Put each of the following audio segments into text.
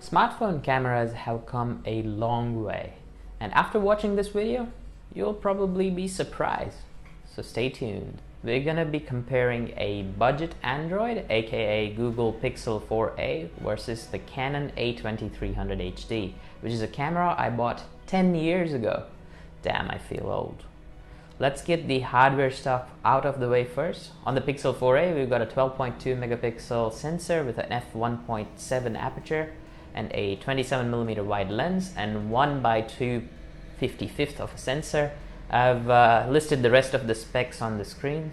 Smartphone cameras have come a long way, and after watching this video, you'll probably be surprised. So stay tuned. We're gonna be comparing a budget Android, aka Google Pixel 4a, versus the Canon A2300 HD, which is a camera I bought 10 years ago. Damn, I feel old. Let's get the hardware stuff out of the way first. On the Pixel 4a, we've got a 12.2 megapixel sensor with an f1.7 aperture and a 27mm wide lens and 1:2 55th of a sensor. I've listed the rest of the specs on the screen.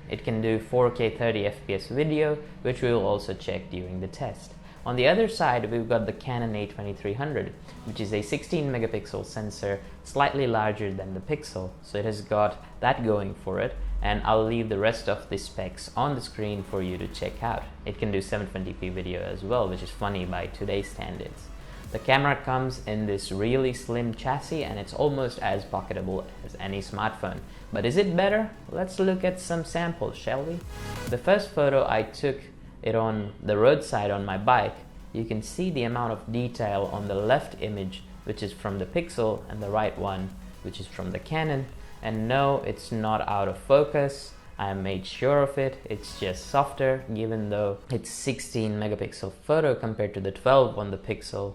It can do 4K 30 FPS video, which we will also check during the test. On the other side, we've got the Canon A2300, which is a 16 megapixel sensor, slightly larger than the Pixel, so it has got that going for it, and I'll leave the rest of the specs on the screen for you to check out. It can do 720p video as well, which is funny by today's standards. The camera comes in this really slim chassis and it's almost as pocketable as any smartphone. But is it better? Let's look at some samples, shall we? The first photo I took it on the roadside on my bike. You can see the amount of detail on the left image, which is from the Pixel, and the right one, which is from the Canon. And no, it's not out of focus. I made sure of it. It's just softer, given though it's 16 megapixel photo compared to the 12 on the Pixel.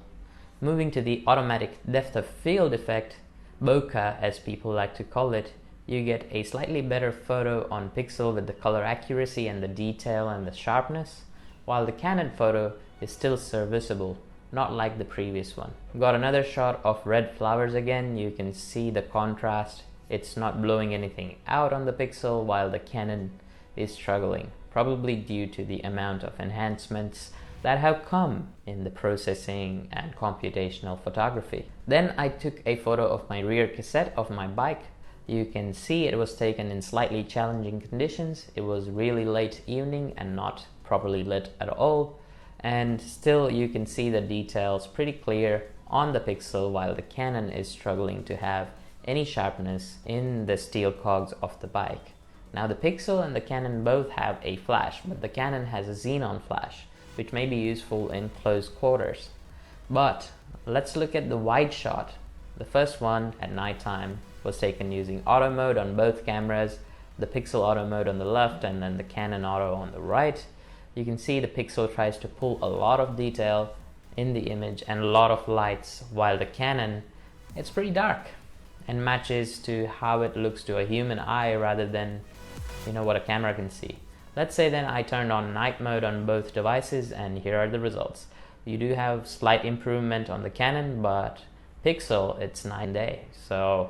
Moving to the automatic depth of field effect, bokeh as people like to call it, you get a slightly better photo on Pixel with the color accuracy and the detail and the sharpness, while the Canon photo is still serviceable, not like the previous one. Got another shot of red flowers again. You can see the contrast. It's not blowing anything out on the Pixel, while the Canon is struggling, probably due to the amount of enhancements that have come in the processing and computational photography. Then I took a photo of my rear cassette of my bike. You can see it was taken in slightly challenging conditions. It was really late evening and not properly lit at all, and still you can see the details pretty clear on the Pixel, while the Canon is struggling to have any sharpness in the steel cogs of the bike. Now the Pixel and the Canon both have a flash, but the Canon has a xenon flash, which may be useful in close quarters. But let's look at the wide shot. The first one at nighttime was taken using auto mode on both cameras, the Pixel auto mode on the left and then the Canon auto on the right. You can see the Pixel tries to pull a lot of detail in the image and a lot of lights, while the Canon, it's pretty dark and matches to how it looks to a human eye rather than what a camera can see. Let's say then I turned on night mode on both devices, and here are the results. You do have slight improvement on the Canon, but Pixel, it's night and day. So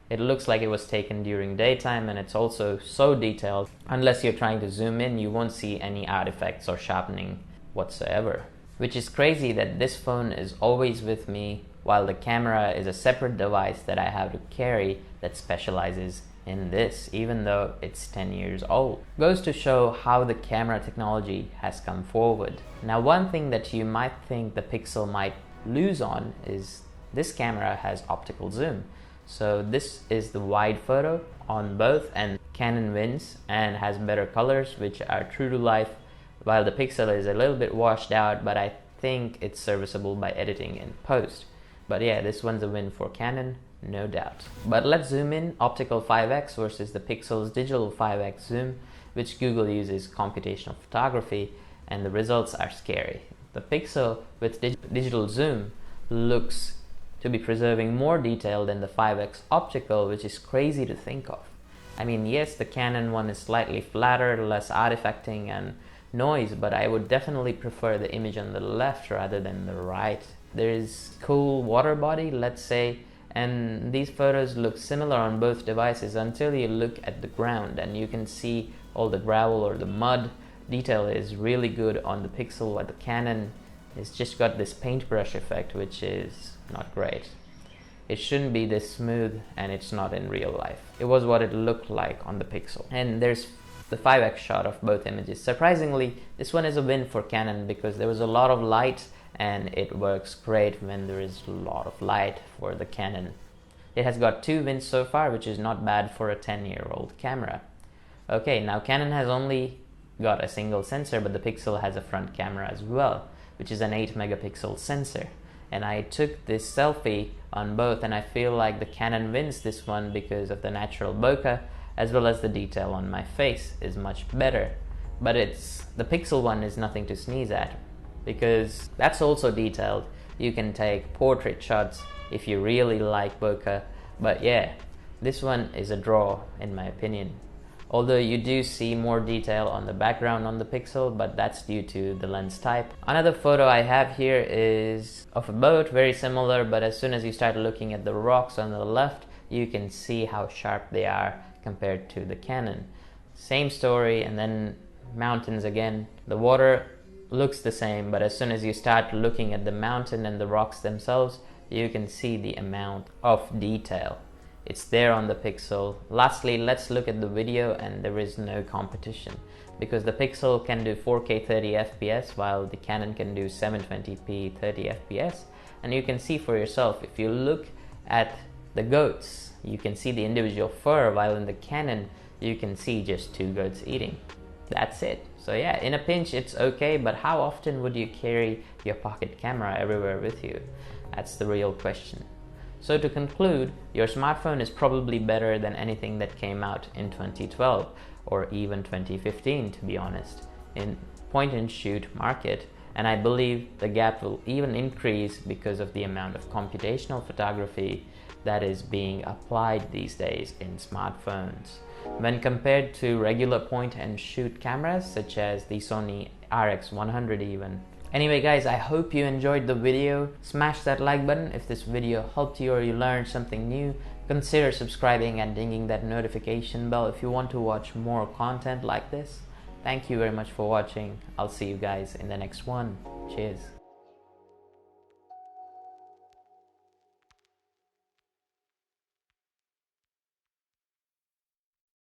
it looks like it was taken during daytime, and it's also so detailed. Unless you're trying to zoom in, you won't see any artifacts or sharpening whatsoever. Which is crazy that this phone is always with me, while the camera is a separate device that I have to carry that specializes in this, even though it's 10 years old. Goes to show how the camera technology has come forward. Now, one thing that you might think the Pixel might lose on is this camera has optical zoom. So this is the wide photo on both, and Canon wins and has better colors, which are true to life, while the Pixel is a little bit washed out, but I think it's serviceable by editing in post. But yeah, this one's a win for Canon, no doubt. But let's zoom in. Optical 5x versus the Pixel's digital 5x zoom, which Google uses computational photography, and the results are scary. The Pixel with digital zoom looks to be preserving more detail than the 5x optical, which is crazy to think of. I mean, yes, the Canon one is slightly flatter, less artifacting and noise, but I would definitely prefer the image on the left rather than the right. There is cool water body, let's say, and these photos look similar on both devices until you look at the ground and you can see all the gravel or the mud. Detail is really good on the Pixel, while the Canon has just got this paintbrush effect, which is not great. It shouldn't be this smooth, and it's not in real life. It was what it looked like on the Pixel. And there's the 5x shot of both images. Surprisingly, this one is a win for Canon because there was a lot of light, and it works great when there is a lot of light for the Canon. It has got 2 wins so far, which is not bad for a 10-year-old camera. Okay, now Canon has only got a single sensor, but the Pixel has a front camera as well, which is an 8 megapixel sensor. And I took this selfie on both, and I feel like the Canon wins this one because of the natural bokeh, as well as the detail on my face is much better. But the Pixel one is nothing to sneeze at, because that's also detailed. You can take portrait shots if you really like bokeh, but yeah, this one is a draw in my opinion. Although you do see more detail on the background on the Pixel, but that's due to the lens type. Another photo I have here is of a boat, very similar, but as soon as you start looking at the rocks on the left, you can see how sharp they are compared to the Canon. Same story, and then mountains again. The water looks the same, but as soon as you start looking at the mountain and the rocks themselves, you can see the amount of detail. It's there on the Pixel. Lastly, let's look at the video, and there is no competition because the Pixel can do 4K 30 FPS while the Canon can do 720p 30 FPS. And you can see for yourself, if you look at the goats, you can see the individual fur, while in the Canon you can see just two goats eating. That's it. So yeah, in a pinch it's okay, but how often would you carry your pocket camera everywhere with you? That's the real question. So to conclude, your smartphone is probably better than anything that came out in 2012 or even 2015, to be honest, in point and shoot market, and I believe the gap will even increase because of the amount of computational photography that is being applied these days in smartphones when compared to regular point and shoot cameras such as the Sony RX100 even. Anyway guys, I hope you enjoyed the video. Smash that like button if this video helped you or you learned something new. Consider subscribing and dinging that notification bell if you want to watch more content like this. Thank you very much for watching. I'll see you guys in the next one. Cheers.